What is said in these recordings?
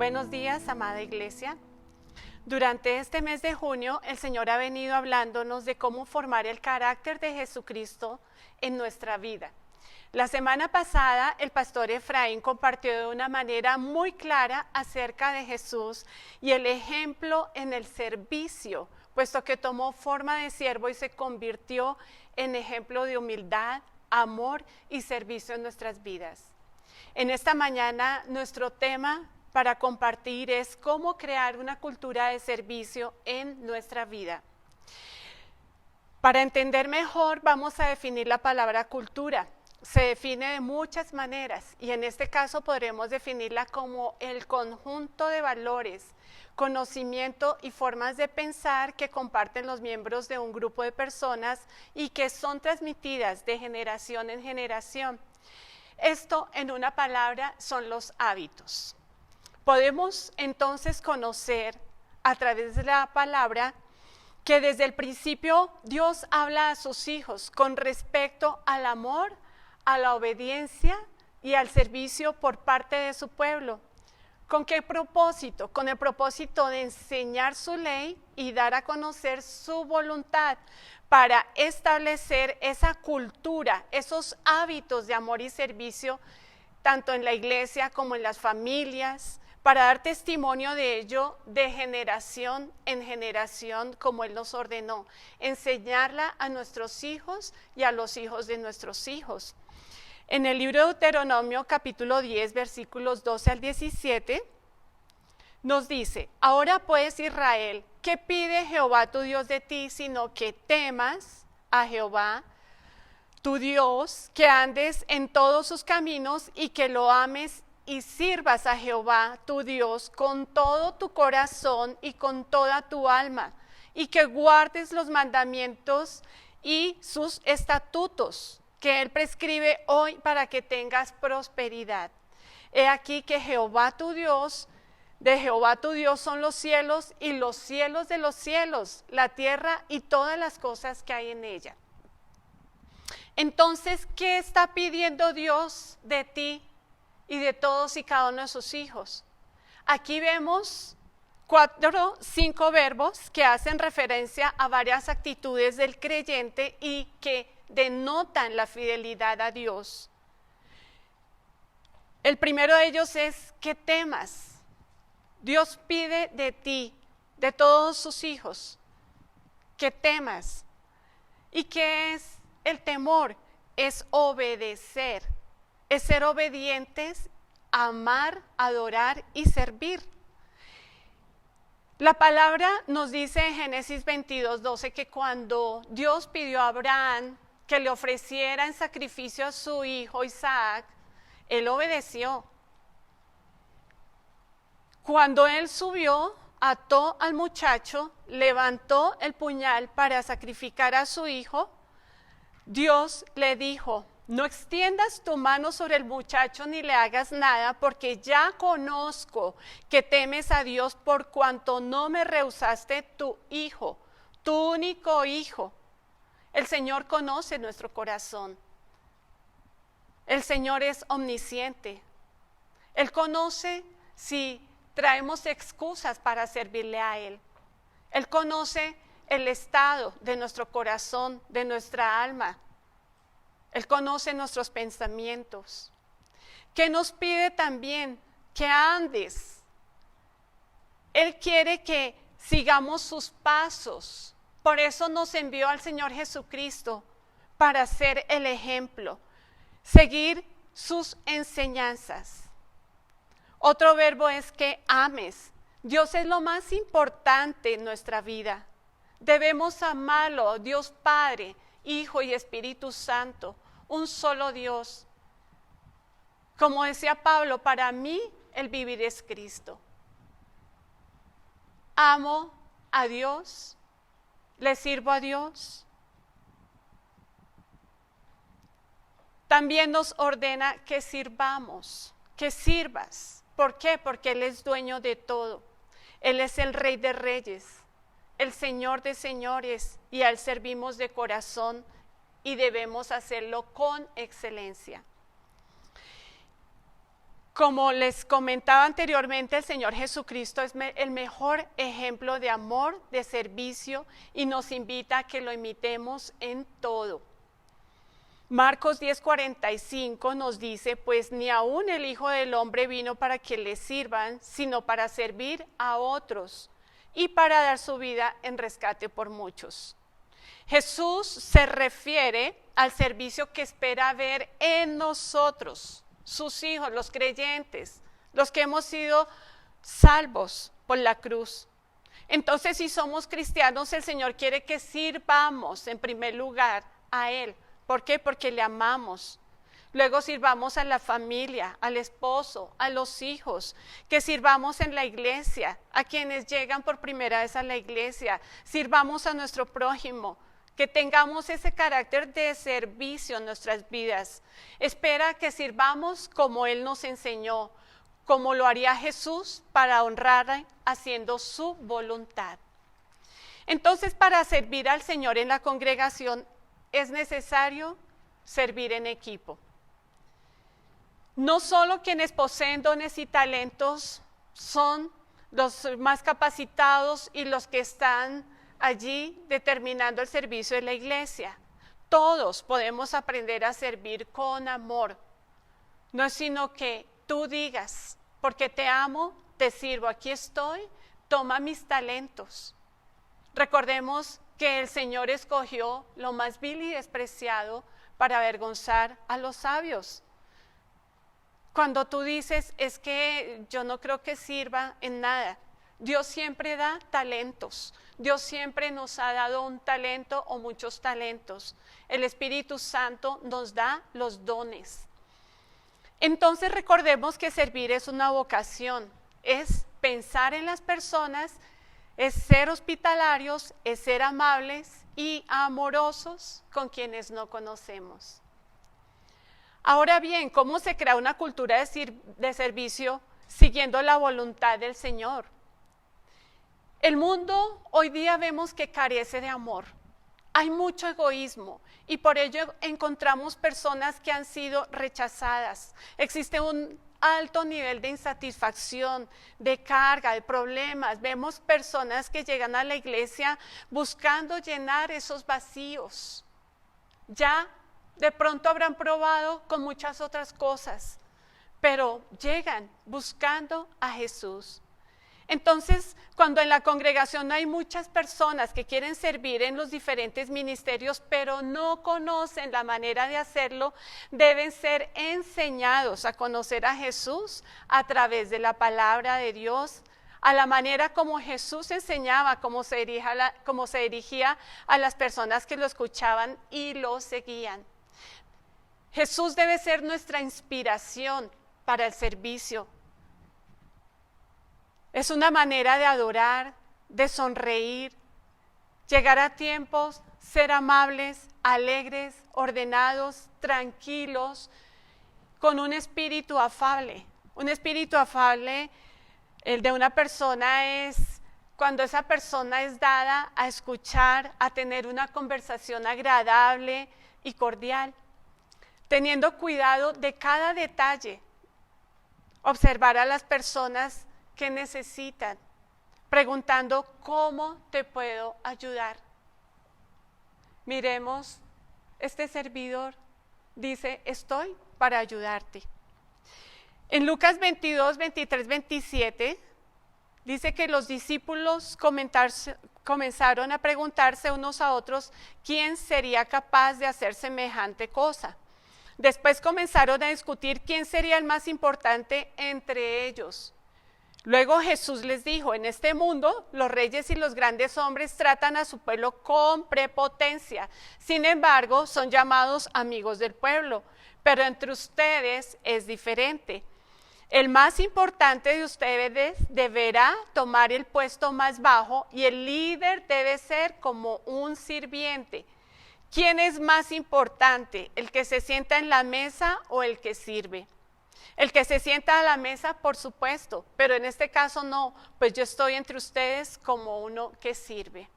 Buenos días, amada iglesia. Durante este mes de junio, el Señor ha venido hablándonos de cómo formar el carácter de Jesucristo en nuestra vida. La semana pasada, el pastor Efraín compartió de una manera muy clara acerca de Jesús y el ejemplo en el servicio, puesto que tomó forma de siervo y se convirtió en ejemplo de humildad, amor y servicio en nuestras vidas. En esta mañana, nuestro tema para compartir es cómo crear una cultura de servicio en nuestra vida. Para entender mejor, vamos a definir la palabra cultura. Se define de muchas maneras y en este caso podremos definirla como el conjunto de valores, conocimiento y formas de pensar que comparten los miembros de un grupo de personas y que son transmitidas de generación en generación. Esto, en una palabra, son los hábitos. Podemos entonces conocer a través de la palabra que desde el principio Dios habla a sus hijos con respecto al amor, a la obediencia y al servicio por parte de su pueblo. ¿Con qué propósito? Con el propósito de enseñar su ley y dar a conocer su voluntad para establecer esa cultura, esos hábitos de amor y servicio, tanto en la iglesia como en las familias, para dar testimonio de ello de generación en generación, como Él nos ordenó, enseñarla a nuestros hijos y a los hijos de nuestros hijos. En el libro de Deuteronomio, capítulo 10, versículos 12 al 17, nos dice: ahora pues, Israel, ¿qué pide Jehová tu Dios de ti, sino que temas a Jehová tu Dios, que andes en todos sus caminos y que lo ames y sirvas a Jehová tu Dios con todo tu corazón y con toda tu alma, y que guardes los mandamientos y sus estatutos que Él prescribe hoy para que tengas prosperidad? He aquí que Jehová tu Dios, de Jehová tu Dios son los cielos y los cielos de los cielos, la tierra y todas las cosas que hay en ella. Entonces, ¿qué está pidiendo Dios de ti y de todos y cada uno de sus hijos? Aquí vemos 5 verbos que hacen referencia a varias actitudes del creyente y que denotan la fidelidad a Dios. El primero de ellos es que temas. Dios pide de ti, de todos sus hijos, que temas. ¿Y qué es el temor? Es obedecer. Es ser obedientes, amar, adorar y servir. La palabra nos dice en Génesis 22:12 que cuando Dios pidió a Abraham que le ofreciera en sacrificio a su hijo Isaac, él obedeció. Cuando él subió, ató al muchacho, levantó el puñal para sacrificar a su hijo, Dios le dijo: no extiendas tu mano sobre el muchacho ni le hagas nada, porque ya conozco que temes a Dios por cuanto no me rehusaste tu hijo, tu único hijo. El Señor conoce nuestro corazón. El Señor es omnisciente. Él conoce si traemos excusas para servirle a Él. Él conoce el estado de nuestro corazón, de nuestra alma. Él conoce nuestros pensamientos. ¿Qué nos pide también? Que andes. Él quiere que sigamos sus pasos. Por eso nos envió al Señor Jesucristo, para ser el ejemplo, seguir sus enseñanzas. Otro verbo es que ames. Dios es lo más importante en nuestra vida. Debemos amarlo, Dios Padre, Hijo y Espíritu Santo, un solo Dios. Como decía Pablo, para mí el vivir es Cristo. Amo a Dios, le sirvo a Dios. También nos ordena que sirvamos, que sirvas. ¿Por qué? Porque Él es dueño de todo. Él es el Rey de Reyes, el Señor de señores, y a Él servimos de corazón y debemos hacerlo con excelencia. Como les comentaba anteriormente, el Señor Jesucristo es el mejor ejemplo de amor, de servicio, y nos invita a que lo imitemos en todo. Marcos 10:45 nos dice, pues ni aún el Hijo del Hombre vino para que le sirvan, sino para servir a otros y para dar su vida en rescate por muchos. Jesús se refiere al servicio que espera ver en nosotros, sus hijos, los creyentes, los que hemos sido salvos por la cruz. Entonces, si somos cristianos, el Señor quiere que sirvamos en primer lugar a Él. ¿Por qué? Porque le amamos. Luego sirvamos a la familia, al esposo, a los hijos, que sirvamos en la iglesia, a quienes llegan por primera vez a la iglesia, sirvamos a nuestro prójimo, que tengamos ese carácter de servicio en nuestras vidas. Espera que sirvamos como Él nos enseñó, como lo haría Jesús para honrar haciendo su voluntad. Entonces, para servir al Señor en la congregación es necesario servir en equipo. No solo quienes poseen dones y talentos son los más capacitados y los que están allí determinando el servicio de la iglesia. Todos podemos aprender a servir con amor. No es sino que tú digas, porque te amo, te sirvo, aquí estoy, toma mis talentos. Recordemos que el Señor escogió lo más vil y despreciado para avergonzar a los sabios. Cuando tú dices, es que yo no creo que sirva en nada, Dios siempre da talentos. Dios siempre nos ha dado un talento o muchos talentos. El Espíritu Santo nos da los dones. Entonces recordemos que servir es una vocación, es pensar en las personas, es ser hospitalarios, es ser amables y amorosos con quienes no conocemos. Ahora bien, ¿cómo se crea una cultura de servicio siguiendo la voluntad del Señor? El mundo hoy día vemos que carece de amor. Hay mucho egoísmo y por ello encontramos personas que han sido rechazadas. Existe un alto nivel de insatisfacción, de carga, de problemas. Vemos personas que llegan a la iglesia buscando llenar esos vacíos. Ya de pronto habrán probado con muchas otras cosas, pero llegan buscando a Jesús. Entonces, cuando en la congregación hay muchas personas que quieren servir en los diferentes ministerios, pero no conocen la manera de hacerlo, deben ser enseñados a conocer a Jesús a través de la palabra de Dios, a la manera como Jesús enseñaba, cómo se dirigía a las personas que lo escuchaban y lo seguían. Jesús debe ser nuestra inspiración para el servicio. Es una manera de adorar, de sonreír, llegar a tiempos, ser amables, alegres, ordenados, tranquilos, con un espíritu afable. Un espíritu afable, el de una persona, es cuando esa persona es dada a escuchar, a tener una conversación agradable y cordial, teniendo cuidado de cada detalle, observar a las personas que necesitan, preguntando cómo te puedo ayudar. Miremos, este servidor dice, estoy para ayudarte. En Lucas 22, 23, 27, dice que los discípulos comenzaron a preguntarse unos a otros quién sería capaz de hacer semejante cosa. Después comenzaron a discutir quién sería el más importante entre ellos. Luego Jesús les dijo, en este mundo los reyes y los grandes hombres tratan a su pueblo con prepotencia. Sin embargo, son llamados amigos del pueblo, pero entre ustedes es diferente. El más importante de ustedes deberá tomar el puesto más bajo y el líder debe ser como un sirviente. ¿Quién es más importante, el que se sienta en la mesa o el que sirve? El que se sienta a la mesa, por supuesto, pero en este caso no, pues yo estoy entre ustedes como uno que sirve.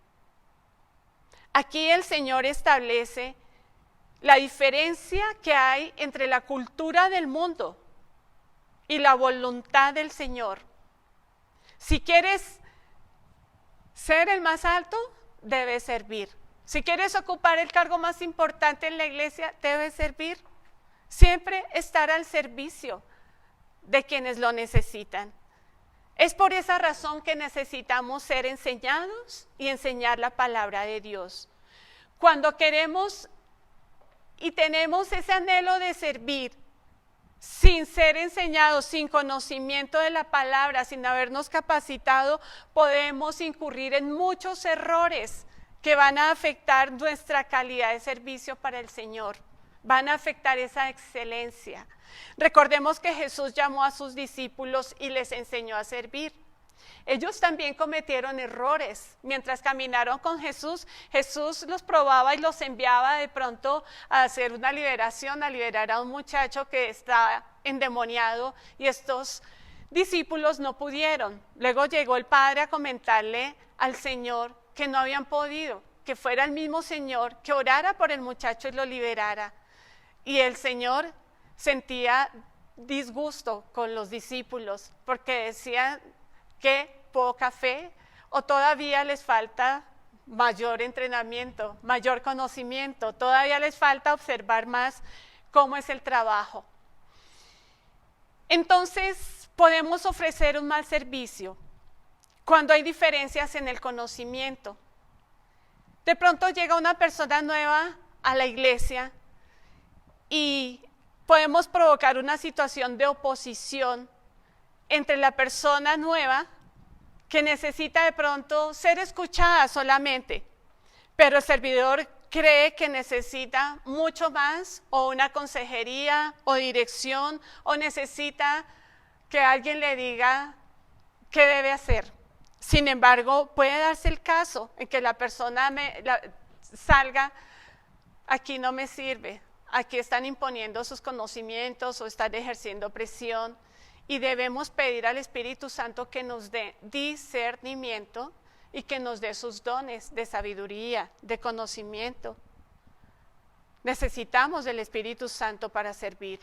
Aquí el Señor establece la diferencia que hay entre la cultura del mundo y la voluntad del Señor. Si quieres ser el más alto, debes servir. Si quieres ocupar el cargo más importante en la iglesia, debes servir. Siempre estar al servicio de quienes lo necesitan. Es por esa razón que necesitamos ser enseñados y enseñar la palabra de Dios. Cuando queremos y tenemos ese anhelo de servir, sin ser enseñados, sin conocimiento de la palabra, sin habernos capacitado, podemos incurrir en muchos errores que van a afectar nuestra calidad de servicio para el Señor. Van a afectar esa excelencia. Recordemos que Jesús llamó a sus discípulos y les enseñó a servir. Ellos también cometieron errores. Mientras caminaron con Jesús, Jesús los probaba y los enviaba de pronto a hacer una liberación, a liberar a un muchacho que está endemoniado, y estos discípulos no pudieron. Luego llegó el padre a comentarle al Señor que no habían podido, que fuera el mismo Señor que orara por el muchacho y lo liberara. Y el Señor sentía disgusto con los discípulos porque decían que poca fe, o todavía les falta mayor entrenamiento, mayor conocimiento, todavía les falta observar más cómo es el trabajo. Entonces podemos ofrecer un mal servicio cuando hay diferencias en el conocimiento. De pronto llega una persona nueva a la iglesia y podemos provocar una situación de oposición entre la persona nueva, que necesita de pronto ser escuchada solamente, pero el servidor cree que necesita mucho más, o una consejería o dirección, o necesita que alguien le diga qué debe hacer. Sin embargo, puede darse el caso en que la persona salga: aquí no me sirve, aquí están imponiendo sus conocimientos o están ejerciendo presión. Y debemos pedir al Espíritu Santo que nos dé discernimiento y que nos dé sus dones de sabiduría, de conocimiento. Necesitamos del Espíritu Santo para servir.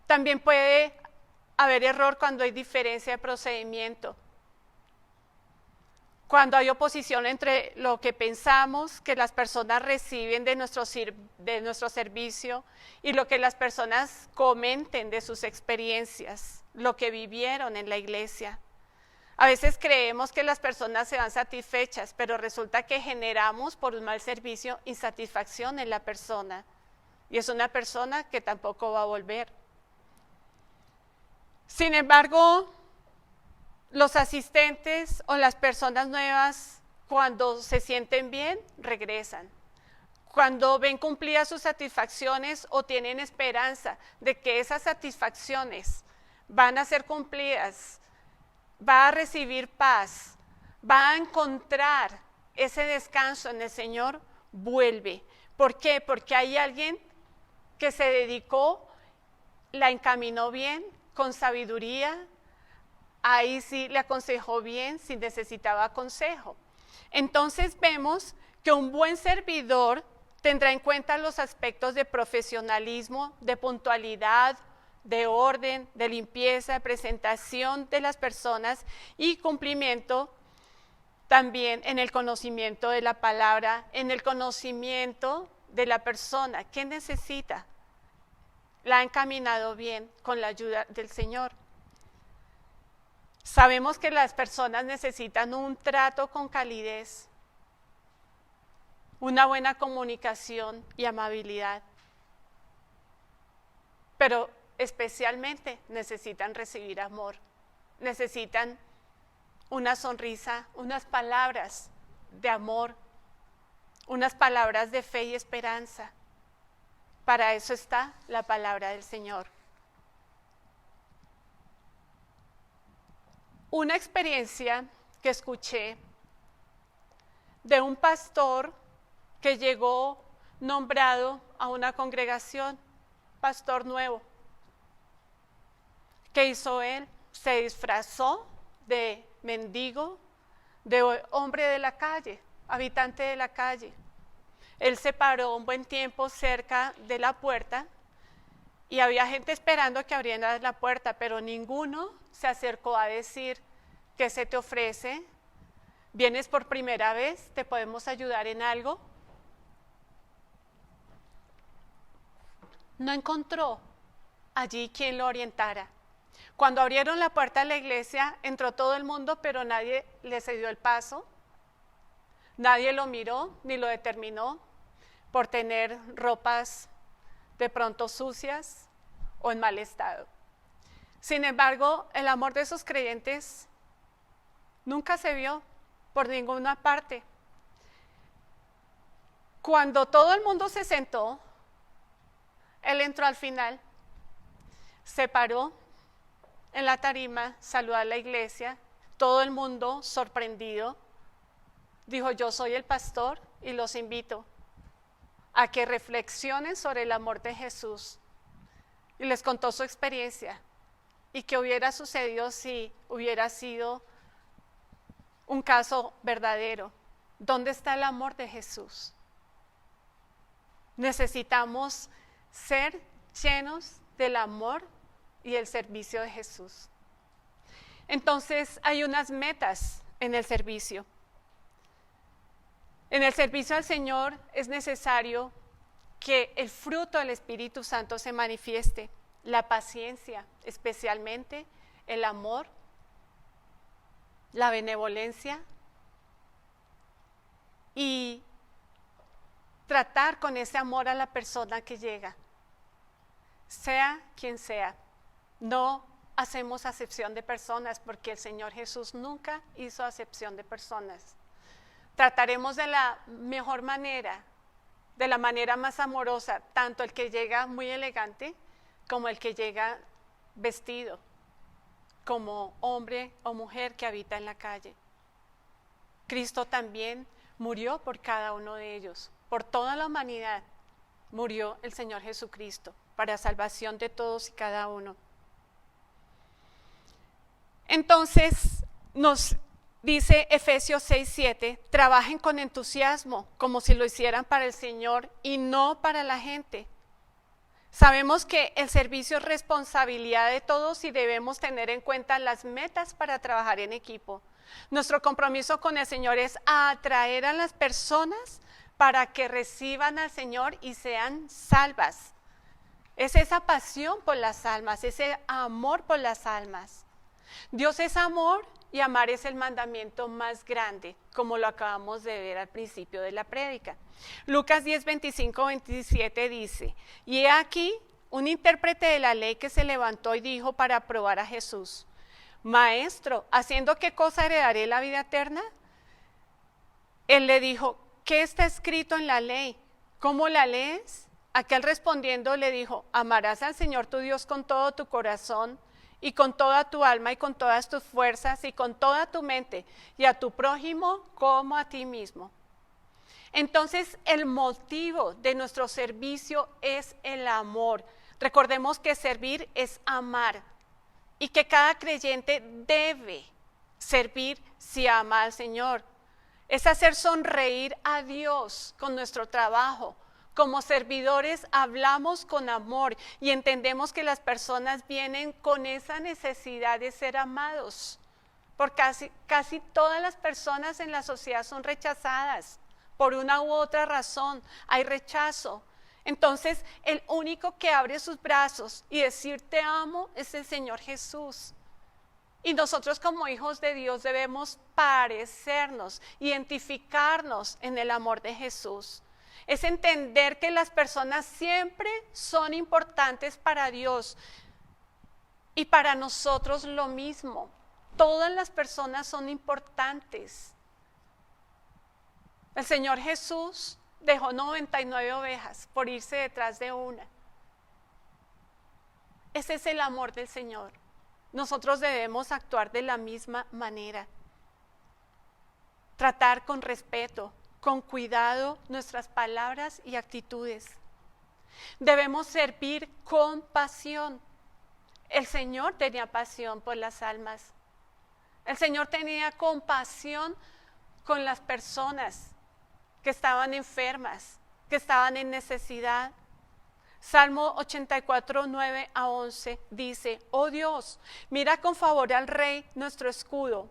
También puede haber error cuando hay diferencia de procedimiento. Cuando hay oposición entre lo que pensamos que las personas reciben de nuestro servicio y lo que las personas comenten de sus experiencias, lo que vivieron en la iglesia. A veces creemos que las personas se van satisfechas, pero resulta que generamos por un mal servicio insatisfacción en la persona. Y es una persona que tampoco va a volver. Sin embargo, los asistentes o las personas nuevas, cuando se sienten bien, regresan. Cuando ven cumplidas sus satisfacciones o tienen esperanza de que esas satisfacciones van a ser cumplidas, va a recibir paz, va a encontrar ese descanso en el Señor, vuelve. ¿Por qué? Porque hay alguien que se dedicó, la encaminó bien, con sabiduría. Ahí sí le aconsejó bien si necesitaba consejo. Entonces vemos que un buen servidor tendrá en cuenta los aspectos de profesionalismo, de puntualidad, de orden, de limpieza, de presentación de las personas y cumplimiento también en el conocimiento de la palabra, en el conocimiento de la persona. ¿Qué necesita? La ha encaminado bien con la ayuda del Señor. Sabemos que las personas necesitan un trato con calidez, una buena comunicación y amabilidad, pero especialmente necesitan recibir amor, necesitan una sonrisa, unas palabras de amor, unas palabras de fe y esperanza. Para eso está la palabra del Señor. Una experiencia que escuché de un pastor que llegó nombrado a una congregación, pastor nuevo. ¿Qué hizo él? Se disfrazó de mendigo, de hombre de la calle, habitante de la calle. Él se paró un buen tiempo cerca de la puerta y había gente esperando que abrieras la puerta, pero ninguno se acercó a decir: ¿qué se te ofrece? ¿Vienes por primera vez? ¿Te podemos ayudar en algo? No encontró allí quien lo orientara. Cuando abrieron la puerta de la iglesia, entró todo el mundo, pero nadie le cedió el paso. Nadie lo miró ni lo determinó por tener ropas de pronto sucias o en mal estado. Sin embargo, el amor de esos creyentes nunca se vio por ninguna parte. Cuando todo el mundo se sentó, él entró al final, se paró en la tarima, saludó a la iglesia, todo el mundo sorprendido, dijo: yo soy el pastor y los invito a que reflexionen sobre el amor de Jesús. Y les contó su experiencia y qué hubiera sucedido si hubiera sido un caso verdadero. ¿Dónde está el amor de Jesús? Necesitamos ser llenos del amor y el servicio de Jesús. Entonces hay unas metas en el servicio. En el servicio al Señor es necesario que el fruto del Espíritu Santo se manifieste, la paciencia, especialmente el amor, la benevolencia y tratar con ese amor a la persona que llega, sea quien sea. No hacemos acepción de personas porque el Señor Jesús nunca hizo acepción de personas. Trataremos de la mejor manera, de la manera más amorosa, tanto el que llega muy elegante como el que llega vestido, como hombre o mujer que habita en la calle. Cristo también murió por cada uno de ellos, por toda la humanidad murió el Señor Jesucristo para salvación de todos y cada uno. Entonces nos dice Efesios 6:7, trabajen con entusiasmo como si lo hicieran para el Señor y no para la gente. Sabemos que el servicio es responsabilidad de todos y debemos tener en cuenta las metas para trabajar en equipo. Nuestro compromiso con el Señor es atraer a las personas para que reciban al Señor y sean salvas. Es esa pasión por las almas, ese amor por las almas. Dios es amor y amar es el mandamiento más grande, como lo acabamos de ver al principio de la prédica. Lucas 10:25-27 dice: y he aquí un intérprete de la ley que se levantó y dijo para probar a Jesús: Maestro, ¿haciendo qué cosa heredaré la vida eterna? Él le dijo: ¿qué está escrito en la ley? ¿Cómo la lees? Aquel respondiendo le dijo: amarás al Señor tu Dios con todo tu corazón y con toda tu alma y con todas tus fuerzas y con toda tu mente, y a tu prójimo como a ti mismo. Entonces el motivo de nuestro servicio es el amor. Recordemos que servir es amar y que cada creyente debe servir si ama al Señor. Es hacer sonreír a Dios con nuestro trabajo. Como servidores hablamos con amor y entendemos que las personas vienen con esa necesidad de ser amados. Porque casi todas las personas en la sociedad son rechazadas por una u otra razón, hay rechazo. Entonces el único que abre sus brazos y decir te amo es el Señor Jesús. Y nosotros como hijos de Dios debemos parecernos, identificarnos en el amor de Jesús. Es entender que las personas siempre son importantes para Dios y para nosotros lo mismo. Todas las personas son importantes. El Señor Jesús dejó 99 ovejas por irse detrás de una. Ese es el amor del Señor. Nosotros debemos actuar de la misma manera. Tratar con respeto, con cuidado nuestras palabras y actitudes. Debemos servir con pasión. El Señor tenía pasión por las almas. El Señor tenía compasión con las personas que estaban enfermas, que estaban en necesidad. Salmo 84, 9 a 11 dice: oh Dios, mira con favor al Rey, nuestro escudo.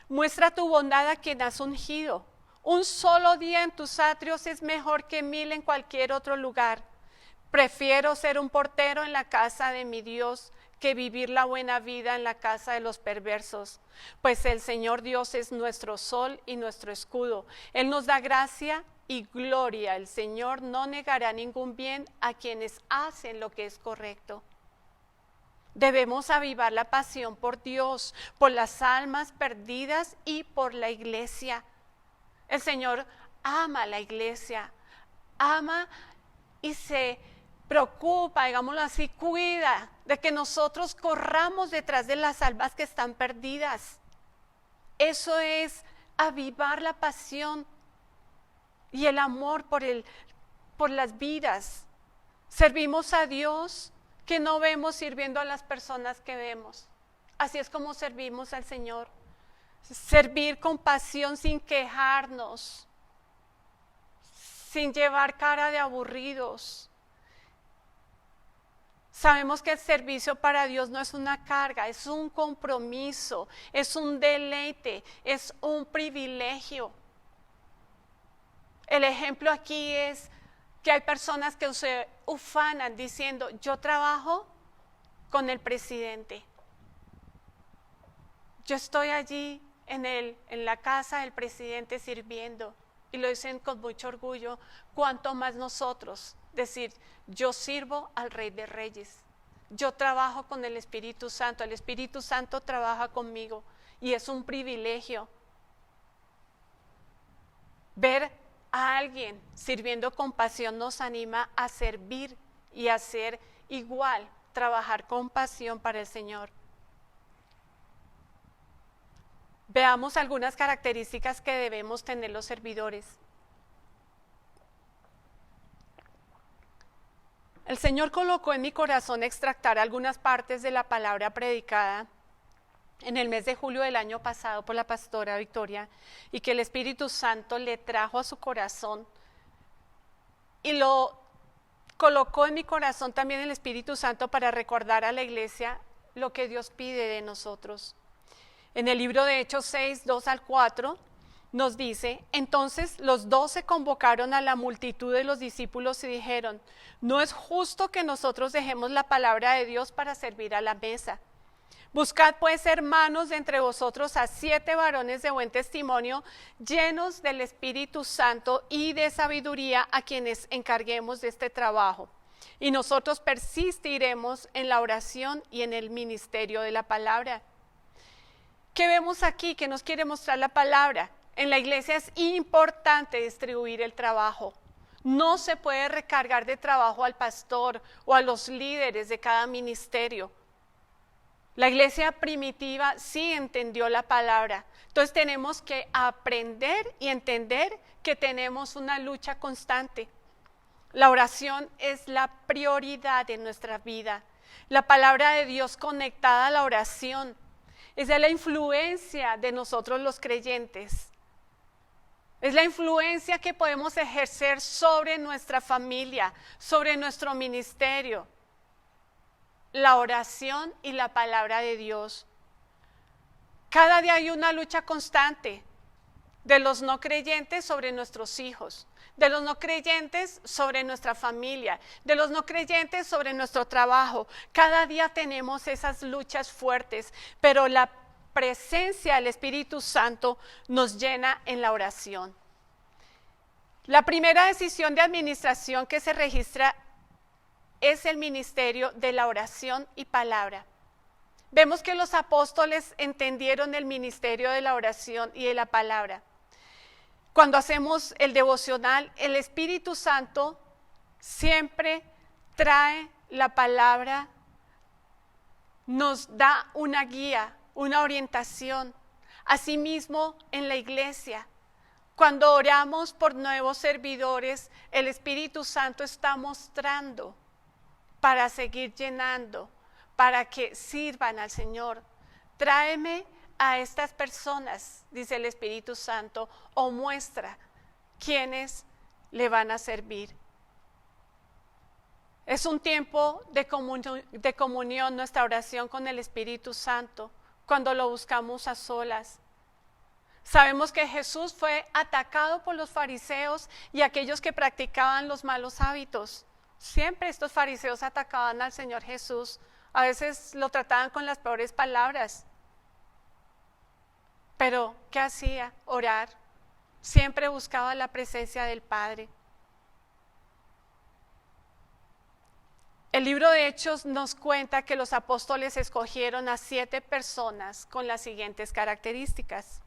Muestra tu bondad a quien has ungido. Un solo día en tus atrios es mejor que 1000 en cualquier otro lugar. Prefiero ser un portero en la casa de mi Dios que vivir la buena vida en la casa de los perversos. Pues el Señor Dios es nuestro sol y nuestro escudo. Él nos da gracia y gloria. El Señor no negará ningún bien a quienes hacen lo que es correcto. Debemos avivar la pasión por Dios, por las almas perdidas y por la iglesia. El Señor ama a la iglesia, ama y se preocupa, digámoslo así, cuida de que nosotros corramos detrás de las almas que están perdidas. Eso es avivar la pasión y el amor por las vidas. Servimos a Dios que no vemos sirviendo a las personas que vemos. Así es como servimos al Señor. Servir con pasión sin quejarnos, sin llevar cara de aburridos. Sabemos que el servicio para Dios no es una carga, es un compromiso, es un deleite, es un privilegio. El ejemplo aquí es que hay personas que se ufanan diciendo: yo trabajo con el presidente. Yo estoy allí en la casa del presidente sirviendo. Y lo dicen con mucho orgullo. Cuanto más nosotros decir: yo sirvo al Rey de Reyes. Yo trabajo con el Espíritu Santo. El Espíritu Santo trabaja conmigo. Y es un privilegio ver a alguien sirviendo con pasión. Nos anima a servir y a ser igual, trabajar con pasión para el Señor. Veamos algunas características que debemos tener los servidores. El Señor colocó en mi corazón extractar algunas partes de la palabra predicada en el mes de julio del año pasado por la pastora Victoria, y que el Espíritu Santo le trajo a su corazón y lo colocó en mi corazón también el Espíritu Santo para recordar a la iglesia lo que Dios pide de nosotros. En el libro de Hechos 6, 2 al 4 nos dice: entonces los 12 convocaron a la multitud de los discípulos y dijeron: no es justo que nosotros dejemos la palabra de Dios para servir a la mesa. Buscad pues, hermanos, de entre vosotros a 7 varones de buen testimonio, llenos del Espíritu Santo y de sabiduría, a quienes encarguemos de este trabajo. Y nosotros persistiremos en la oración y en el ministerio de la palabra. ¿Qué vemos aquí? ¿Qué nos quiere mostrar la palabra? En la iglesia es importante distribuir el trabajo. No se puede recargar de trabajo al pastor o a los líderes de cada ministerio. La iglesia primitiva sí entendió la palabra. Entonces tenemos que aprender y entender que tenemos una lucha constante. La oración es la prioridad de nuestra vida. La palabra de Dios conectada a la oración es de la influencia de nosotros los creyentes. Es la influencia que podemos ejercer sobre nuestra familia, sobre nuestro ministerio. La oración y la palabra de Dios. Cada día hay una lucha constante de los no creyentes sobre nuestros hijos, de los no creyentes sobre nuestra familia, de los no creyentes sobre nuestro trabajo. Cada día tenemos esas luchas fuertes, pero la presencia del Espíritu Santo nos llena en la oración. La primera decisión de administración que se registra es el ministerio de la oración y palabra. Vemos que los apóstoles entendieron el ministerio de la oración y de la palabra. Cuando hacemos el devocional, el Espíritu Santo siempre trae la palabra, nos da una guía, una orientación. Asimismo, en la iglesia, cuando oramos por nuevos servidores, el Espíritu Santo está mostrando para seguir llenando, para que sirvan al Señor. Tráeme a estas personas, dice el Espíritu Santo, o muestra quiénes le van a servir. Es un tiempo de comunión, nuestra oración con el Espíritu Santo, cuando lo buscamos a solas. Sabemos que Jesús fue atacado por los fariseos y aquellos que practicaban los malos hábitos. Siempre estos fariseos atacaban al Señor Jesús. A veces lo trataban con las peores palabras. Pero, ¿qué hacía? Orar. Siempre buscaba la presencia del Padre. El libro de Hechos nos cuenta que los apóstoles escogieron a 7 personas con las siguientes características.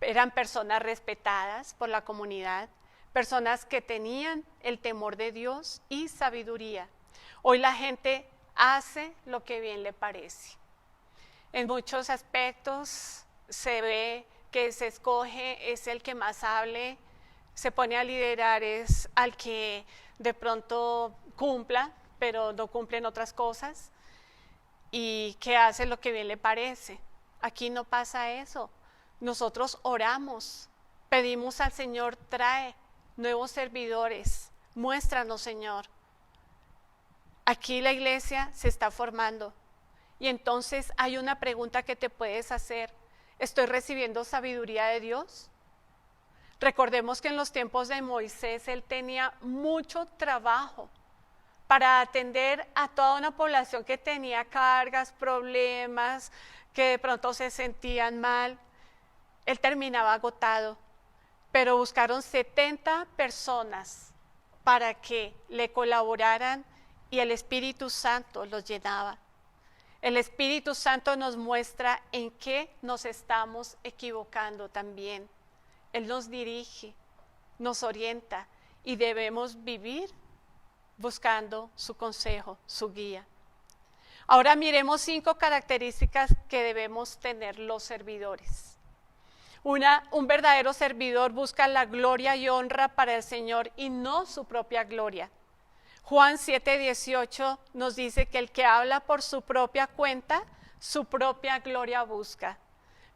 Eran personas respetadas por la comunidad, personas que tenían el temor de Dios y sabiduría. Hoy la gente hace lo que bien le parece. En muchos aspectos se ve que se escoge es el que más hable, se pone a liderar es al que de pronto cumpla, pero no cumple en otras cosas, y que hace lo que bien le parece. Aquí no pasa eso. Nosotros oramos, pedimos al Señor, trae nuevos servidores, muéstranos, Señor. Aquí la iglesia se está formando y entonces hay una pregunta que te puedes hacer. ¿Estoy recibiendo sabiduría de Dios? Recordemos que en los tiempos de Moisés él tenía mucho trabajo para atender a toda una población que tenía cargas, problemas, que de pronto se sentían mal. Él terminaba agotado, pero buscaron 70 personas para que le colaboraran y el Espíritu Santo los llenaba. El Espíritu Santo nos muestra en qué nos estamos equivocando también. Él nos dirige, nos orienta y debemos vivir buscando su consejo, su guía. Ahora miremos 5 características que debemos tener los servidores. Un verdadero servidor busca la gloria y honra para el Señor y no su propia gloria. Juan 7:18 nos dice que el que habla por su propia cuenta, su propia gloria busca.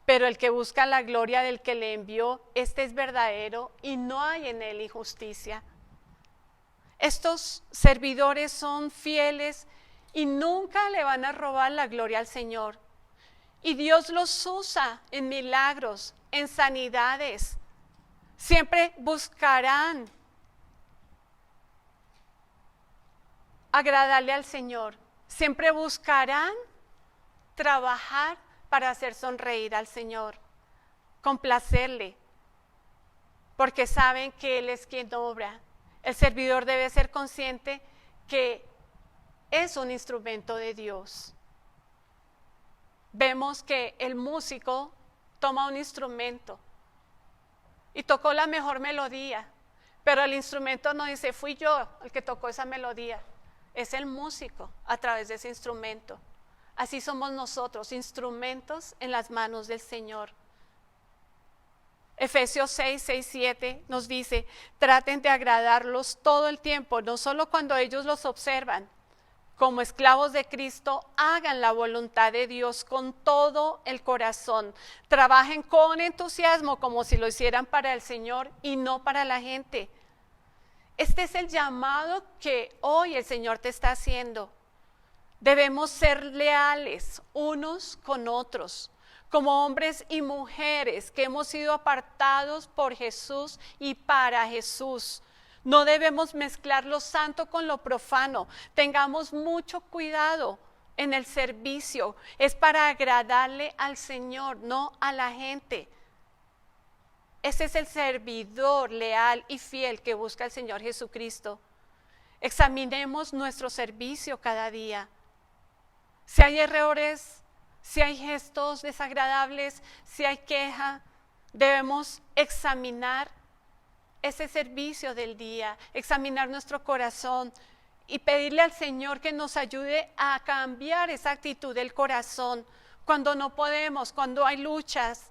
Pero el que busca la gloria del que le envió, este es verdadero y no hay en él injusticia. Estos servidores son fieles y nunca le van a robar la gloria al Señor. Y Dios los usa en milagros, en sanidades. Siempre buscarán agradarle al Señor. Siempre buscarán trabajar para hacer sonreír al Señor, complacerle, porque saben que Él es quien obra. El servidor debe ser consciente que es un instrumento de Dios. Vemos que el músico toma un instrumento y tocó la mejor melodía, pero el instrumento no dice, fui yo el que tocó esa melodía, es el músico a través de ese instrumento. Así somos nosotros, instrumentos en las manos del Señor. Efesios 6:7 nos dice, traten de agradarlos todo el tiempo, no solo cuando ellos los observan. Como esclavos de Cristo, hagan la voluntad de Dios con todo el corazón. Trabajen con entusiasmo como si lo hicieran para el Señor y no para la gente. Este es el llamado que hoy el Señor te está haciendo. Debemos ser leales unos con otros, como hombres y mujeres que hemos sido apartados por Jesús y para Jesús. No debemos mezclar lo santo con lo profano. Tengamos mucho cuidado en el servicio. Es para agradarle al Señor, no a la gente. Ese es el servidor leal y fiel que busca el Señor Jesucristo. Examinemos nuestro servicio cada día. Si hay errores, si hay gestos desagradables, si hay queja, debemos examinar ese servicio del día, examinar nuestro corazón y pedirle al Señor que nos ayude a cambiar esa actitud del corazón. Cuando no podemos, cuando hay luchas,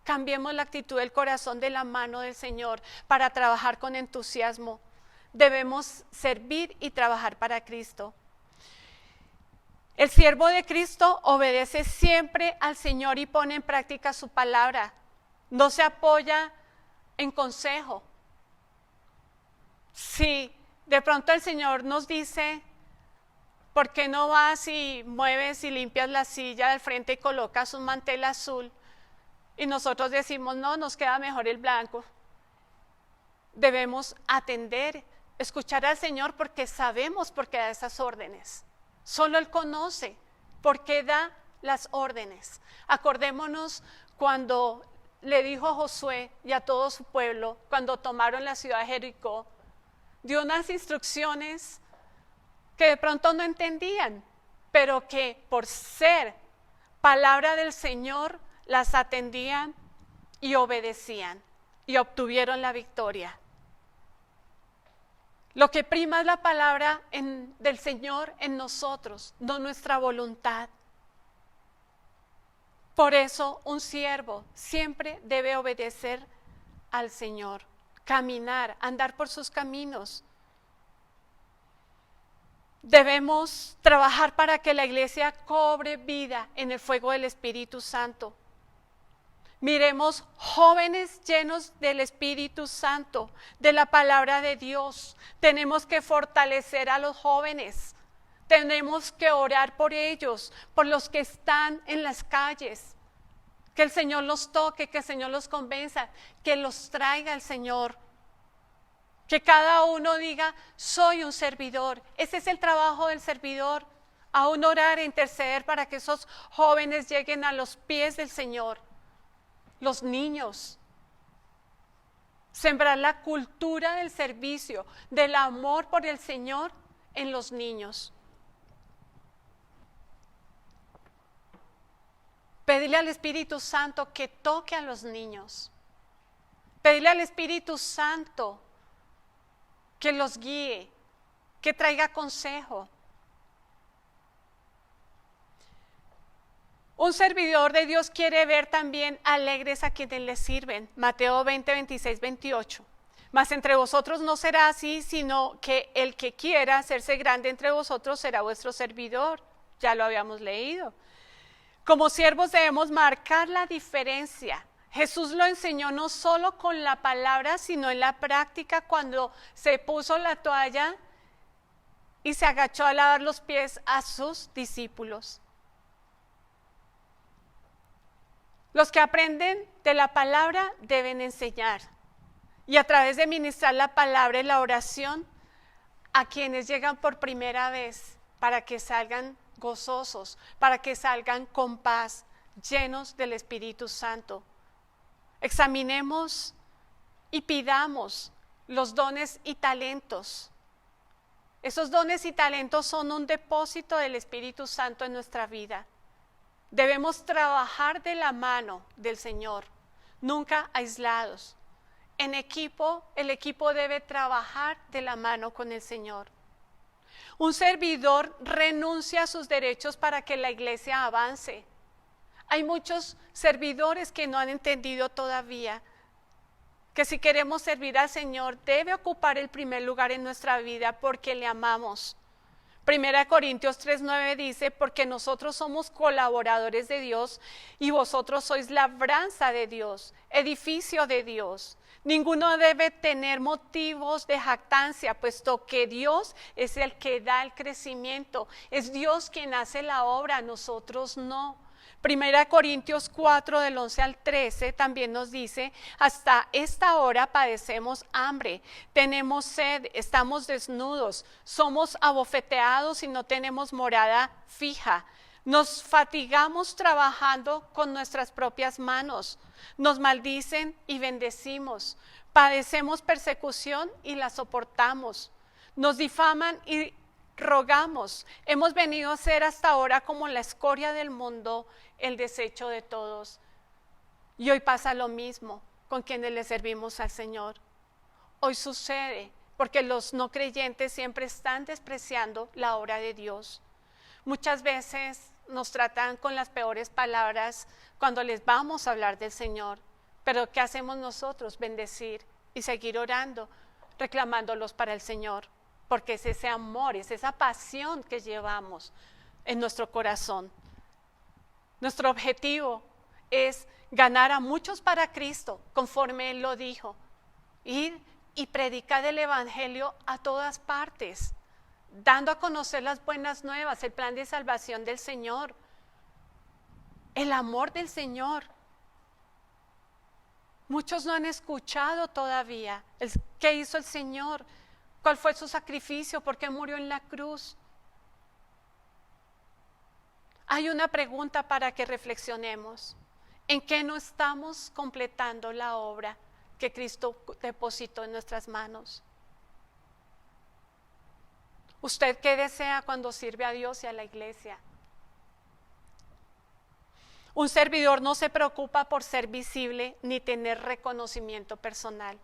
cambiemos la actitud del corazón de la mano del Señor para trabajar con entusiasmo. Debemos servir y trabajar para Cristo. El siervo de Cristo obedece siempre al Señor y pone en práctica su palabra. No se apoya en consejo. Si de pronto el Señor nos dice, ¿Por qué no vas y mueves y limpias la silla del frente y colocas un mantel azul? Y nosotros decimos, no, nos queda mejor el blanco. Debemos atender, escuchar al Señor porque sabemos por qué da esas órdenes. Solo Él conoce por qué da las órdenes. Acordémonos cuando le dijo a Josué y a todo su pueblo, cuando tomaron la ciudad de Jericó, dio unas instrucciones que de pronto no entendían, pero que por ser palabra del Señor las atendían y obedecían y obtuvieron la victoria. Lo que prima es la palabra del Señor en nosotros, no nuestra voluntad. Por eso un siervo siempre debe obedecer al Señor, caminar, andar por sus caminos. Debemos trabajar para que la iglesia cobre vida en el fuego del Espíritu Santo. Miremos jóvenes llenos del Espíritu Santo, de la palabra de Dios. Tenemos que fortalecer a los jóvenes. Tenemos que orar por ellos, por los que están en las calles. Que el Señor los toque, que el Señor los convenza, que los traiga el Señor. Que cada uno diga, soy un servidor. Ese es el trabajo del servidor. Aún orar e interceder para que esos jóvenes lleguen a los pies del Señor. Los niños. Sembrar la cultura del servicio, del amor por el Señor en los niños. Pedirle al Espíritu Santo que toque a los niños. Pedirle al Espíritu Santo que los guíe, que traiga consejo. Un servidor de Dios quiere ver también alegres a quienes le sirven. Mateo 20, 26, 28. Mas entre vosotros no será así, sino que el que quiera hacerse grande entre vosotros será vuestro servidor. Ya lo habíamos leído. Como siervos debemos marcar la diferencia. Jesús lo enseñó no solo con la palabra, sino en la práctica cuando se puso la toalla y se agachó a lavar los pies a sus discípulos. Los que aprenden de la palabra deben enseñar y a través de ministrar la palabra y la oración a quienes llegan por primera vez para que salgan gozosos, para que salgan con paz, llenos del Espíritu Santo. Examinemos y pidamos los dones y talentos. Esos dones y talentos son un depósito del Espíritu Santo en nuestra vida. Debemos trabajar de la mano del Señor, nunca aislados. En equipo, el equipo debe trabajar de la mano con el Señor. Un servidor renuncia a sus derechos para que la iglesia avance. Hay muchos servidores que no han entendido todavía que si queremos servir al Señor debe ocupar el primer lugar en nuestra vida porque le amamos. 1 Corintios 3:9 dice, porque nosotros somos colaboradores de Dios y vosotros sois labranza de Dios, edificio de Dios. Ninguno debe tener motivos de jactancia, puesto que Dios es el que da el crecimiento. Es Dios quien hace la obra, nosotros no. 1 Corintios 4 del 11 al 13 también nos dice, hasta esta hora padecemos hambre, tenemos sed, estamos desnudos, somos abofeteados y no tenemos morada fija. Nos fatigamos trabajando con nuestras propias manos, nos maldicen y bendecimos, padecemos persecución y la soportamos, nos difaman y rogamos. Hemos venido a ser hasta ahora como la escoria del mundo, el desecho de todos. Y hoy pasa lo mismo con quienes le servimos al Señor. Hoy sucede porque los no creyentes siempre están despreciando la obra de Dios. Muchas veces nos tratan con las peores palabras cuando les vamos a hablar del Señor. Pero ¿qué hacemos nosotros? Bendecir y seguir orando, reclamándolos para el Señor. Porque es ese amor, es esa pasión que llevamos en nuestro corazón. Nuestro objetivo es ganar a muchos para Cristo, conforme Él lo dijo. Ir y predicar el Evangelio a todas partes. dando a conocer las buenas nuevas, el plan de salvación del Señor, el amor del Señor. Muchos no han escuchado todavía qué hizo el Señor, cuál fue su sacrificio, por qué murió en la cruz. Hay una pregunta para que reflexionemos. ¿En qué no estamos completando la obra que Cristo depositó en nuestras manos? ¿Usted qué desea cuando sirve a Dios y a la iglesia? Un servidor no se preocupa por ser visible ni tener reconocimiento personal.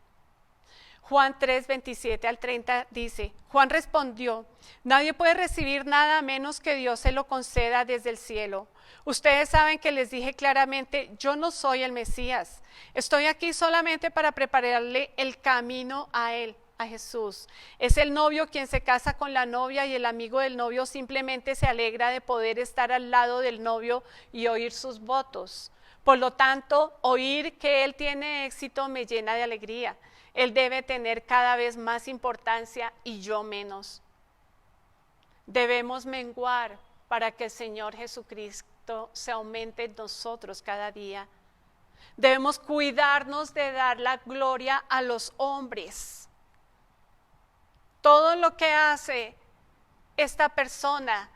Juan 3, 27 al 30 dice, Juan respondió, nadie puede recibir nada a menos que Dios se lo conceda desde el cielo. Ustedes saben que les dije claramente, yo no soy el Mesías. Estoy aquí solamente para prepararle el camino a Él, a Jesús. Es el novio quien se casa con la novia y el amigo del novio simplemente se alegra de poder estar al lado del novio y oír sus votos. Por lo tanto, oír que Él tiene éxito me llena de alegría. Él debe tener cada vez más importancia y yo menos. Debemos menguar para que el Señor Jesucristo se aumente en nosotros cada día. Debemos cuidarnos de dar la gloria a los hombres. Todo lo que hace esta persona,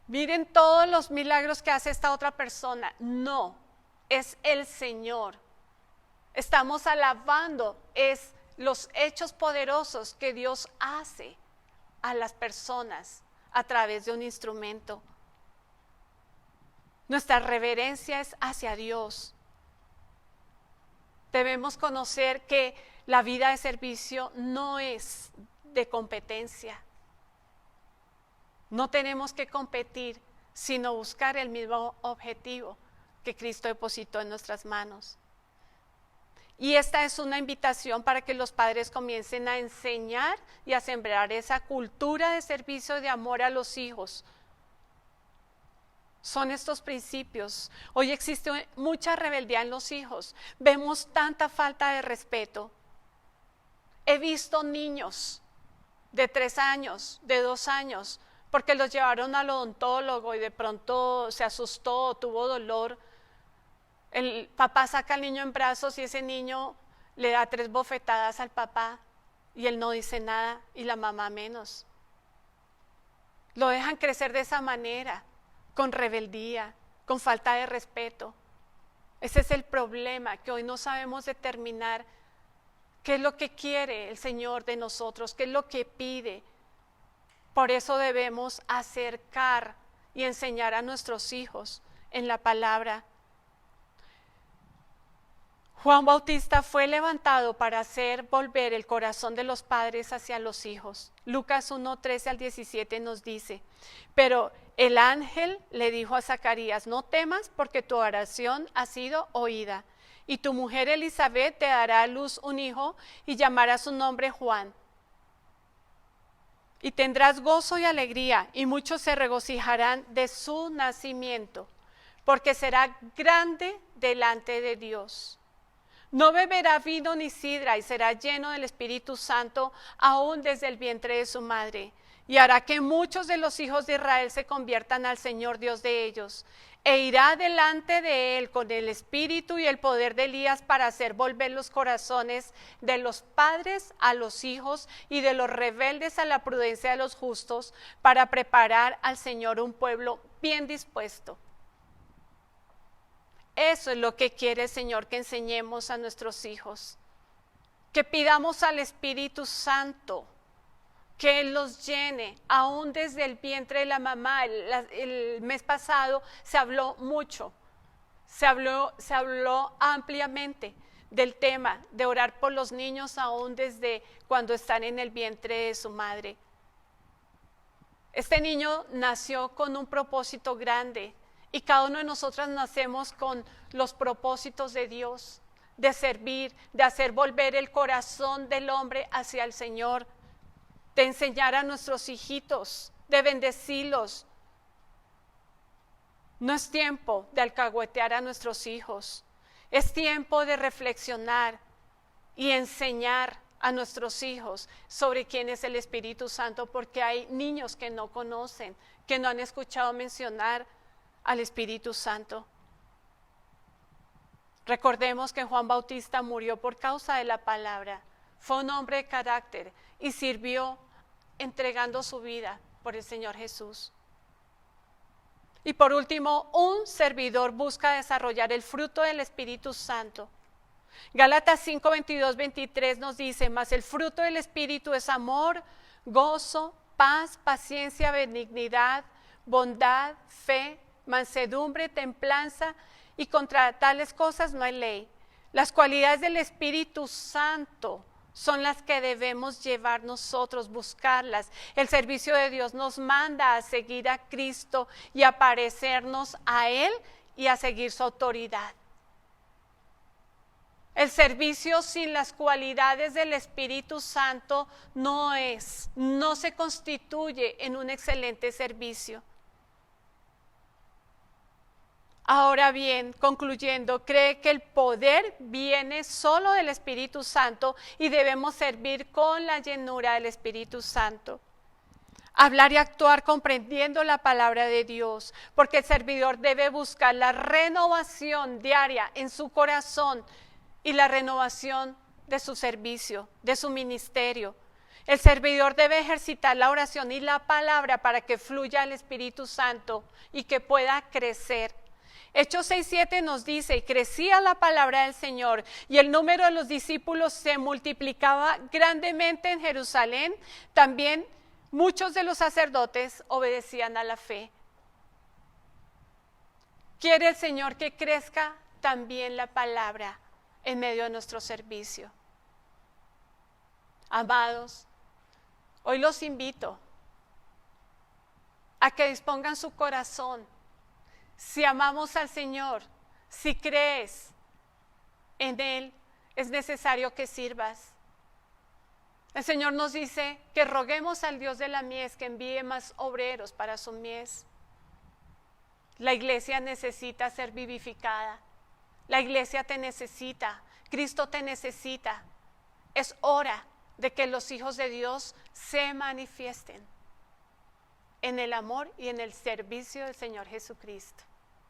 miren todos los milagros que hace esta otra persona. No, es el Señor. Estamos alabando los hechos poderosos que Dios hace a las personas a través de un instrumento. Nuestra reverencia es hacia Dios. Debemos conocer que la vida de servicio no es de competencia. No tenemos que competir, sino buscar el mismo objetivo que Cristo depositó en nuestras manos. Y esta es una invitación para que los padres comiencen a enseñar y a sembrar esa cultura de servicio y de amor a los hijos. Son estos principios. Hoy existe mucha rebeldía en los hijos. Vemos tanta falta de respeto. He visto niños de 3 años, de 2 años, porque los llevaron al odontólogo y de pronto se asustó, tuvo dolor. El papá saca al niño en brazos y ese niño le da 3 bofetadas al papá y él no dice nada y la mamá menos. Lo dejan crecer de esa manera, con rebeldía, con falta de respeto. Ese es el problema, que hoy no sabemos determinar qué es lo que quiere el Señor de nosotros, qué es lo que pide. Por eso debemos acercar y enseñar a nuestros hijos en la palabra. Juan Bautista fue levantado para hacer volver el corazón de los padres hacia los hijos. Lucas 1, 13 al 17 nos dice, pero el ángel le dijo a Zacarías, no temas porque tu oración ha sido oída, y tu mujer Elizabeth te dará a luz un hijo y llamará su nombre Juan. Y tendrás gozo y alegría, y muchos se regocijarán de su nacimiento, porque será grande delante de Dios. No beberá vino ni sidra y será lleno del Espíritu Santo aún desde el vientre de su madre. Y hará que muchos de los hijos de Israel se conviertan al Señor Dios de ellos. E irá delante de él con el espíritu y el poder de Elías para hacer volver los corazones de los padres a los hijos y de los rebeldes a la prudencia de los justos, para preparar al Señor un pueblo bien dispuesto. Eso es lo que quiere el Señor que enseñemos a nuestros hijos, que pidamos al Espíritu Santo, que Él los llene, aún desde el vientre de la mamá. El mes pasado se habló mucho, se habló ampliamente del tema de orar por los niños aún desde cuando están en el vientre de su madre. Este niño nació con un propósito grande. Y cada uno de nosotros nacemos con los propósitos de Dios, de servir, de hacer volver el corazón del hombre hacia el Señor, de enseñar a nuestros hijitos, de bendecirlos. No es tiempo de alcahuetear a nuestros hijos, es tiempo de reflexionar y enseñar a nuestros hijos sobre quién es el Espíritu Santo, porque hay niños que no conocen, que no han escuchado mencionar al Espíritu Santo. Recordemos que Juan Bautista murió por causa de la palabra. Fue un hombre de carácter y sirvió entregando su vida por el Señor Jesús. Y por último, un servidor busca desarrollar el fruto del Espíritu Santo. Gálatas 5, 22, 23 nos dice: mas el fruto del Espíritu es amor, gozo, paz, paciencia, benignidad, bondad, fe, mansedumbre, templanza, y contra tales cosas no hay ley. Las cualidades del Espíritu Santo son las que debemos llevar nosotros, buscarlas. El servicio de Dios nos manda a seguir a Cristo y a parecernos a Él y a seguir su autoridad. El servicio sin las cualidades del Espíritu Santo no se constituye en un excelente servicio. Ahora bien, concluyendo, cree que el poder viene solo del Espíritu Santo y debemos servir con la llenura del Espíritu Santo. Hablar y actuar comprendiendo la palabra de Dios, porque el servidor debe buscar la renovación diaria en su corazón y la renovación de su servicio, de su ministerio. El servidor debe ejercitar la oración y la palabra para que fluya el Espíritu Santo y que pueda crecer. Hechos 6:7 nos dice: y crecía la palabra del Señor, y el número de los discípulos se multiplicaba grandemente en Jerusalén. También muchos de los sacerdotes obedecían a la fe. Quiere el Señor que crezca también la palabra en medio de nuestro servicio. Amados, hoy los invito a que dispongan su corazón. Si amamos al Señor, si crees en Él, es necesario que sirvas. El Señor nos dice que roguemos al Dios de la mies que envíe más obreros para su mies. La iglesia necesita ser vivificada. La iglesia te necesita. Cristo te necesita. Es hora de que los hijos de Dios se manifiesten en el amor y en el servicio del Señor Jesucristo.